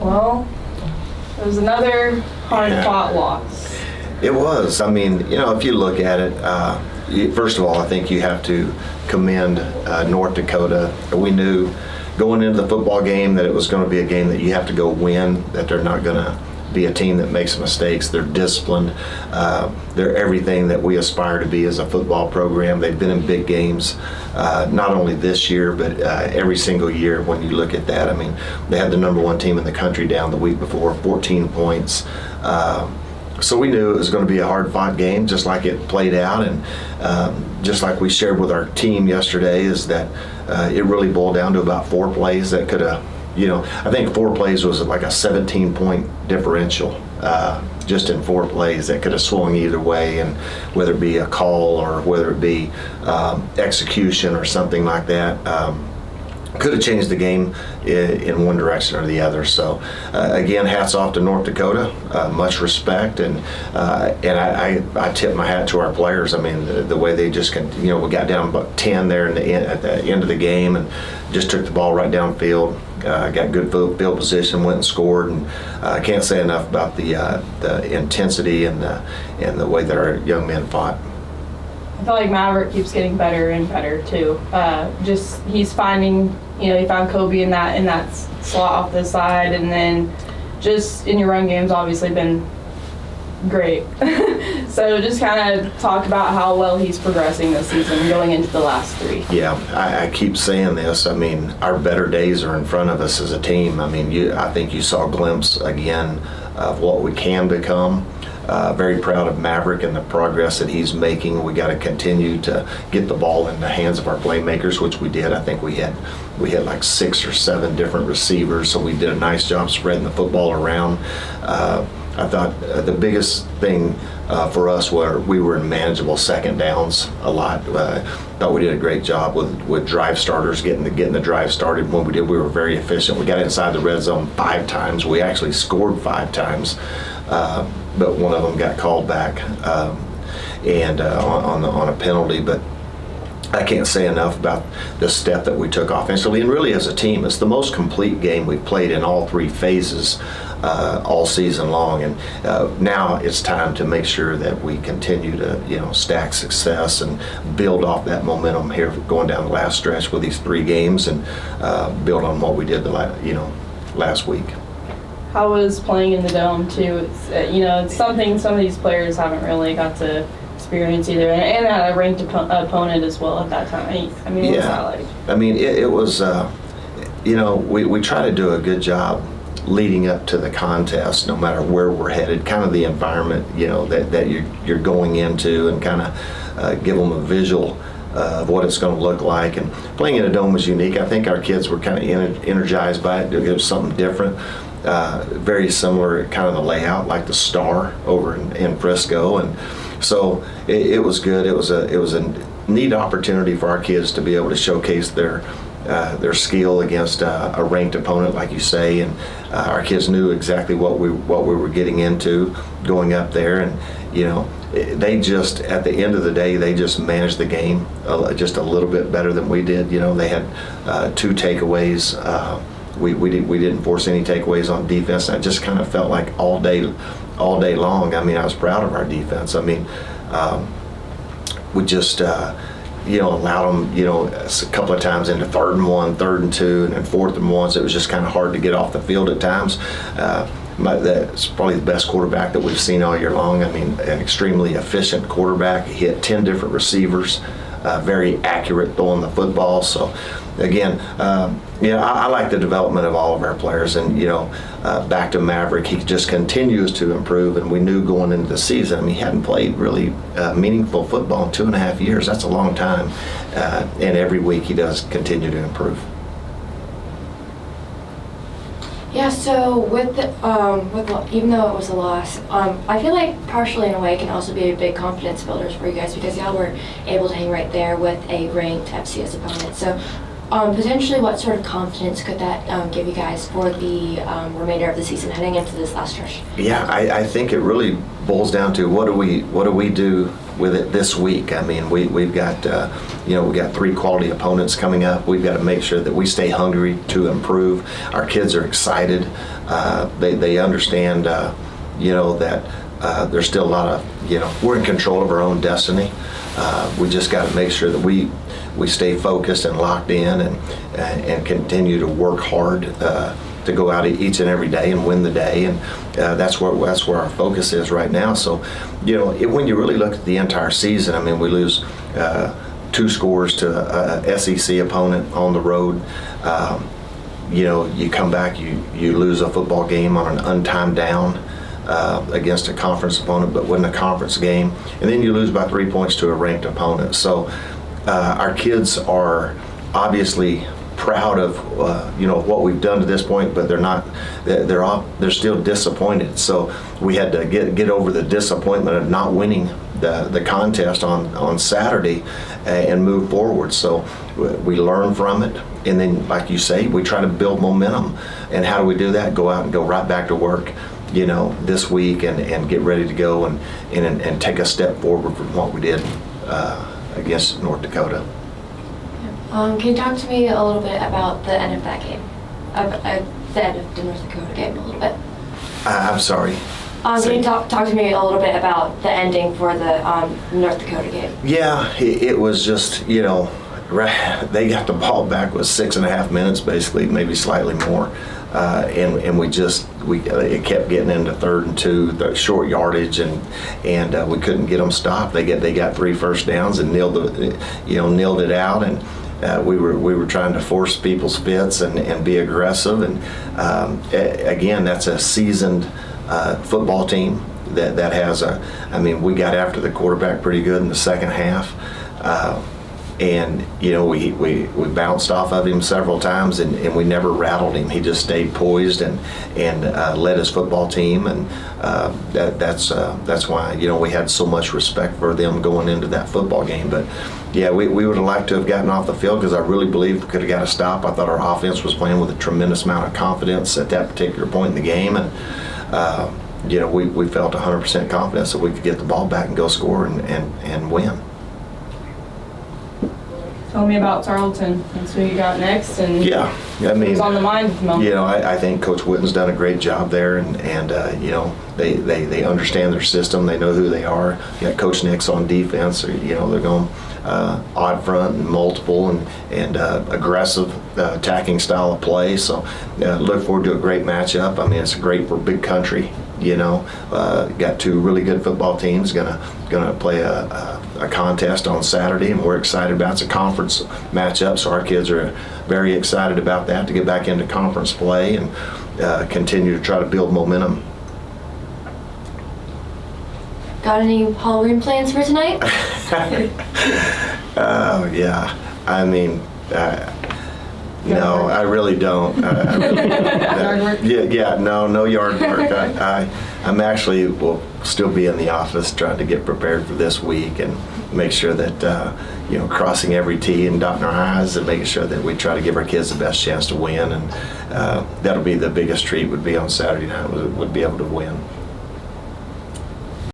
Well, it was another hard-fought loss. It was. I mean, if you look at it, first of all, I think you have to commend North Dakota. We knew going into the football game that it was going to be a game that you have to go win, that they're not going to be a team that makes mistakes. They're disciplined. They're everything that we aspire to be as a football program. They've been in big games, not only this year, but every single year when you look at that. I mean, they had the number one team in the country down the week before, 14 points. So we knew it was going to be a hard-fought game, just like it played out. And just like we shared with our team yesterday, is that it really boiled down to about 4 plays that could have, I think 4 plays was like a 17-point differential just in 4 plays that could have swung either way, and whether it be a call or whether it be execution or something like that. Could have changed the game in one direction or the other. So again, hats off to North Dakota. Much respect, and I tip my hat to our players. I mean, the way they just we got down about 10 there at the end of the game, and just took the ball right downfield. Got good field position, went and scored, and I can't say enough about the intensity and the way that our young men fought. I feel like Maverick keeps getting better and better too. He's finding, he found Kobe in that slot off the side, and then just in your run game's obviously been great. So just kind of talk about how well he's progressing this season going into the last 3. Yeah, I keep saying this. I mean, our better days are in front of us as a team. I mean, I think you saw a glimpse again of what we can become. Very proud of Maverick and the progress that he's making. We got to continue to get the ball in the hands of our playmakers, which we did. I think we had like 6 or 7 different receivers, so we did a nice job spreading the football around. I thought the biggest thing for us we were in manageable second downs a lot. Thought we did a great job with drive starters, getting the drive started. When we did, we were very efficient. We got inside the red zone 5 times. We actually scored 5 times. But one of them got called back and on a penalty. But I can't say enough about the step that we took offensively, and really as a team. It's the most complete game we've played in all 3 phases all season long, and now it's time to make sure that we continue to stack success and build off that momentum here going down the last stretch with these 3 games, and build on what we did last week. How was playing in the Dome too? It's something some of these players haven't really got to experience either, and had a ranked opponent as well at that time. I mean, what's that like? I mean, it was, we try to do a good job leading up to the contest, no matter where we're headed, kind of the environment, that you're going into, and kind of give them a visual of what it's going to look like. And playing in a dome was unique. I think our kids were kind of energized by it. It was something different. Very similar kind of the layout, like the Star over in Frisco, and so it was good. It was a neat opportunity for our kids to be able to showcase their skill against a ranked opponent, like you say, and our kids knew exactly what we were getting into going up there, and they just, at the end of the day, they just managed the game just a little bit better than we did. They had 2 takeaways. We didn't force any takeaways on defense. I just kind of felt like all day long. I mean, I was proud of our defense. I mean, we just allowed them, a couple of times into 3rd and 1, 3rd and 2, and then 4th and 1. So it was just kind of hard to get off the field at times. That's probably the best quarterback that we've seen all year long. I mean, an extremely efficient quarterback. He hit 10 different receivers. Very accurate throwing the football. So again, I like the development of all of our players, and back to Maverick, he just continues to improve, and we knew going into the season, I mean, he hadn't played really meaningful football in 2.5 years. That's a long time, and every week he does continue to improve. Yeah, so with even though it was a loss, I feel like partially in a way can also be a big confidence builders for you guys, because y'all were able to hang right there with a ranked FCS opponent. So potentially, what sort of confidence could that give you guys for the remainder of the season heading into this last stretch? Yeah, I think it really boils down to what do we do with it this week. I mean, we've got we got 3 quality opponents coming up. We've got to make sure that we stay hungry to improve. Our kids are excited. They understand that there's still a lot of we're in control of our own destiny. We just got to make sure that we stay focused and locked in and continue to work hard to go out each and every day and win the day, and that's where our focus is right now. So, when you really look at the entire season, I mean, we lose 2 scores to a SEC opponent on the road. You come back, you lose a football game on an untimed down against a conference opponent, but win a conference game, and then you lose by 3 points to a ranked opponent. So our kids are obviously proud of what we've done to this point, but they're still disappointed. So we had to get over the disappointment of not winning the contest on Saturday and move forward. So we learn from it, and then, like you say, we try to build momentum. And how do we do that? Go out and go right back to work this week and get ready to go and take a step forward from what we did against North Dakota. Can you talk to me a little bit about the end of that game? The end of the North Dakota game a little bit? I'm sorry. Can you talk to me a little bit about the ending for the North Dakota game? Yeah, it was just, they got the ball back with 6.5 minutes, basically, maybe slightly more. And it kept getting into 3rd and 2, the short yardage, and we couldn't get them stopped. They got 3 first downs and nilled it out, and we were trying to force people's fits and be aggressive. And again, that's a seasoned football team that has we got after the quarterback pretty good in the second half. And we bounced off of him several times, and we never rattled him. He just stayed poised and led his football team, and that's why we had so much respect for them going into that football game. But yeah, we would have liked to have gotten off the field, because I really believe we could have got a stop. I thought our offense was playing with a tremendous amount of confidence at that particular point in the game, and we felt 100% confidence that we could get the ball back and go score and win. Tell me about Tarleton. That's who you got next, and who's on the mind at the moment. I think Coach Witten's done a great job there, and they understand their system. They know who they are. You got Coach Nix on defense. They're going odd front and multiple and aggressive attacking style of play. So look forward to a great matchup. I mean, it's great for big country. Got 2 really good football teams gonna play a contest on Saturday, and we're excited about it. It's a conference matchup, so our kids are very excited about that, to get back into conference play and continue to try to build momentum. Got any Halloween plans for tonight? Oh yeah, no, I really don't. Yard work? No yard work. I'm actually will still be in the office trying to get prepared for this week and make sure that crossing every T and dotting our I's and making sure that we try to give our kids the best chance to win. And that'll be the biggest treat. Would be on Saturday night. Would be able to win.